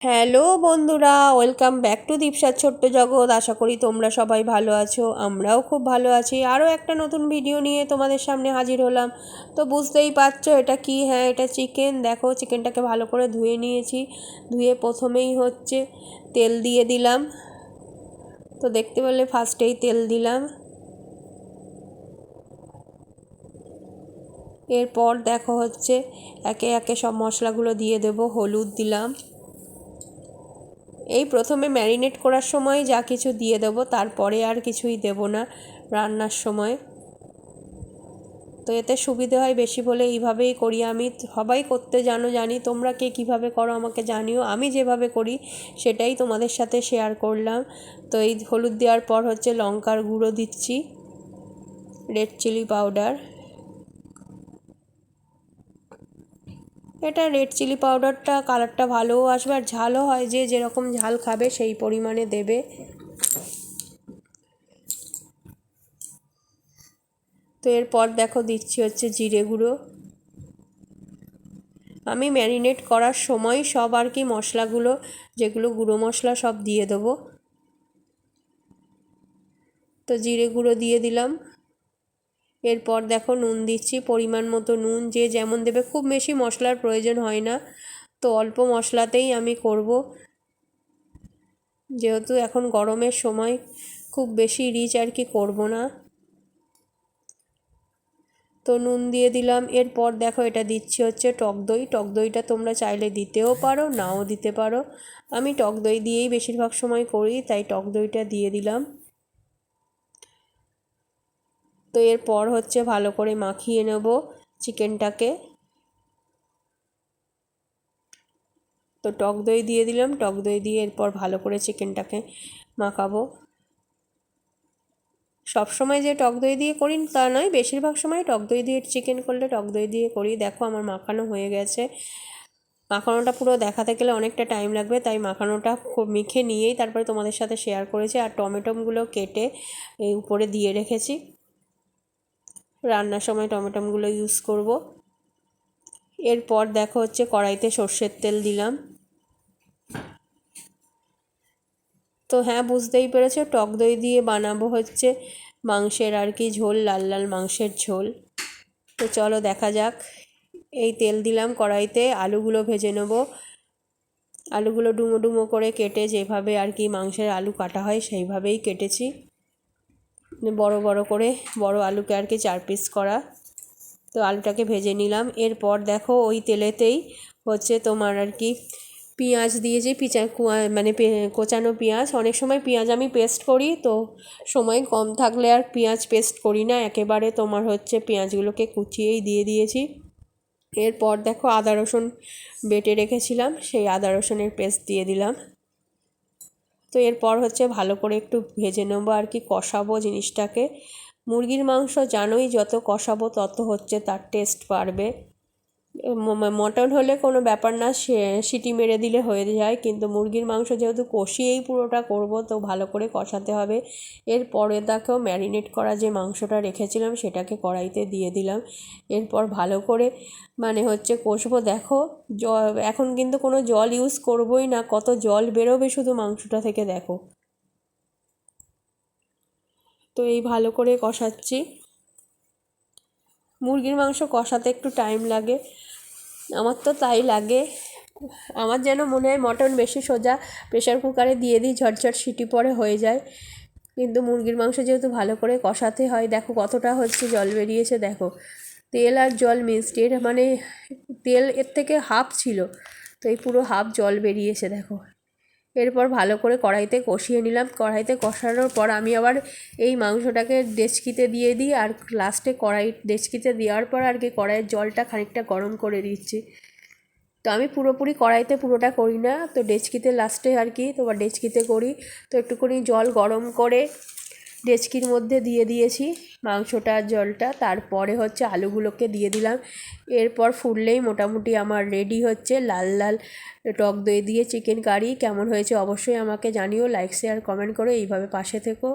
Hello বন্ধুরা, welcome back to দীপসার ছোট্ট জগৎ। আশা করি তোমরা সবাই ভালো আছো, আমরাও খুব ভালো আছি। আরও একটা নতুন ভিডিও নিয়ে তোমাদের সামনে হাজির হলাম। তো বুঝতেই পারছো এটা কি। হ্যাঁ, এটা চিকেন। দেখো, চিকেনটাকে ভালো করে ধুয়ে নিয়েছি। ধুয়ে প্রথমেই হচ্ছে তেল দিয়ে দিলাম। তো দেখতে পেলে ফার্স্টেই তেল দিলাম। এরপর দেখো হচ্ছে একে একে সব মশলাগুলো দিয়ে দেবো। হলুদ দিলাম। এই প্রথমে ম্যারিনেট করার সময় যা কিছু দিয়ে দেবো, তারপরে আর কিছুই দেব না রান্নার সময়। তো এতে সুবিধে হয় বেশি বলে এইভাবেই করি আমি। সবাই করতে জানি, তোমরা কে কীভাবে করো আমাকে জানিও। আমি যেভাবে করি সেটাই তোমাদের সাথে শেয়ার করলাম। তো এই হলুদ দেওয়ার পর হচ্ছে লঙ্কার গুঁড়ো দিচ্ছি, রেড চিলি পাউডার। এটা রেড চিলি পাউডারটা কালারটা ভালোও আসবে, আর ঝালও হয়। যে যেরকম ঝাল খাবে সেই পরিমাণে দেবে। তো এরপর দেখো দিচ্ছি হচ্ছে জিরে গুঁড়ো। আমি ম্যারিনেট করার সময় সব আর কি মশলাগুলো, যেগুলো গুঁড়ো মশলা, সব দিয়ে দেবো। তো জিরে গুঁড়ো দিয়ে দিলাম। এরপর দেখো নুন দিচ্ছি, পরিমাণ মতো নুন। যে যেমন দেবে, খুব বেশি মশলার প্রয়োজন হয় না। তো অল্প মশলাতেই আমি করব, যেহেতু এখন গরমের সময় খুব বেশি রিচ আর কি করব না। তো নুন দিয়ে দিলাম। এরপর দেখো এটা দিচ্ছি হচ্ছে টক দই। টক দইটা তোমরা চাইলে দিতেও পারো, নাও দিতে পারো। আমি টক দই দিয়েই বেশিরভাগ সময় করি, তাই টক দইটা দিয়ে দিলাম। তো এরপর হচ্ছে ভালো করে মাখিয়ে নেব চিকেনটাকে। তো টক দই দিয়ে দিলাম। টক দই দিয়ে এরপর ভালো করে চিকেনটাকে মাখাবো। সব সময় যে টক দই দিয়ে করি তা নয়, বেশিরভাগ সময় টক দই দিয়ে চিকেন করলে টক দই দিয়ে করি। দেখো আমার মাখানো হয়ে গেছে। মাখানোটা পুরো দেখাতে গেলে অনেকটা টাইম লাগবে, তাই মাখানোটা মেখে নিয়েই তারপরে তোমাদের সাথে শেয়ার করেছি। আর টমেটোগুলো কেটে এই উপরে দিয়ে রেখেছি, রান্নার সময় টমেটোগুলো ইউজ করব। এরপর দেখো হচ্ছে কড়াইতে সর্ষের তেল দিলাম। তো হ্যাঁ, বুঝতেই পেরেছো, টক দই দিয়ে বানাবো হচ্ছে মাংসের আর কি ঝোল, লাল লাল মাংসের ঝোল। তো চলো দেখা যাক। এই তেল দিলাম কড়াইতে, আলুগুলো ভেজে নেব। আলুগুলো ডুমো ডুমো করে কেটে, যেভাবে আর কি মাংসের আলু কাটা হয় সেইভাবেই কেটেছি। বড় বড় করে, বড় আলুকে আর কি 4 পিস করা। তো আলুটাকে ভেজে নিলাম। এরপর দেখো ওই তেলেতেই হচ্ছে তোমার আর কি পেঁয়াজ দিয়েছি। মানে কোচানো পেঁয়াজ। অনেক সময় পেঁয়াজ আমি পেস্ট করি, তো সময় কম থাকলে আর পেঁয়াজ পেস্ট করি না, একেবারে তোমার হচ্ছে পেঁয়াজগুলোকে কুচিয়েই দিয়ে দিয়েছি। এরপর দেখো আদা রসুন বেটে রেখেছিলাম, সেই আদা রসুনের পেস্ট দিয়ে দিলাম। তো এরপর হচ্ছে ভালো করে একটু ভেজে নেবো আর কি, কষাবো জিনিসটাকে। মুরগির মাংস জানোই, যত কষাবো তত হচ্ছে তার টেস্ট বাড়বে। মটন হলে কোনো ব্যাপার না, সিটি মেরে দিলে হয়ে যায়, কিন্তু মুরগির মাংস যেহেতু কষিয়েই পুরোটা করব, তো ভালো করে কষাতে হবে। এরপরে দেখো ম্যারিনেট করা যে মাংসটা রেখেছিলাম সেটাকে কড়াইতে দিয়ে দিলাম। এরপর ভালো করে মানে হচ্ছে কষবো। দেখো এখন কিন্তু কোনো জল ইউজ করবোই না, কত জল বেরোবে শুধু মাংসটা থেকে দেখো। তো এই ভালো করে কষাচ্ছি। মুরগির মাংস কষাতে একটু টাইম লাগে, আমার তো তাই লাগে। আমার যেন মনে হয় মটন বেশি সোজা প্রেশার কুকারে দিয়ে দিই, ঝটঝট সিটি পরে হয়ে যায়। কিন্তু মুরগির মাংস যেহেতু ভালো করে কষাতে হয়। দেখো কতটা হচ্ছে জল বেরিয়েছে, দেখো তেল আর জল মিক্সড, এর মানে তেল এর থেকে হাফ ছিল, তো এই পুরো হাফ জল বেরিয়েছে দেখো। এরপর ভালো করে কড়াইতে কষিয়ে নিলাম। কড়াইতে কষানোর পর আমি আবার এই মাংসটাকে ডেচকিতে দিয়ে দিই, আর লাস্টে ডেচকিতে দেওয়ার পর আর কি কড়াইয়ের জলটা খানিকটা গরম করে দিচ্ছি। তো আমি পুরোপুরি কড়াইতে পুরোটা করি না, তো ডেচকিতে লাস্টে আর কি তোমার ডেচকিতে করি। তো একটুখানি জল গরম করে ডেচকির মধ্যে দিয়ে দিয়েছি মাংসটার জলটা, তারপরে হচ্ছে আলুগুলোকে দিয়ে দিলাম। এরপর ফুটলেই মোটামুটি আমার রেডি হচ্ছে লাল লাল টক দই দিয়ে চিকেন কারি। কেমন হয়েছে অবশ্যই আমাকে জানিও, লাইক শেয়ার কমেন্ট করে এইভাবে পাশে থেকো।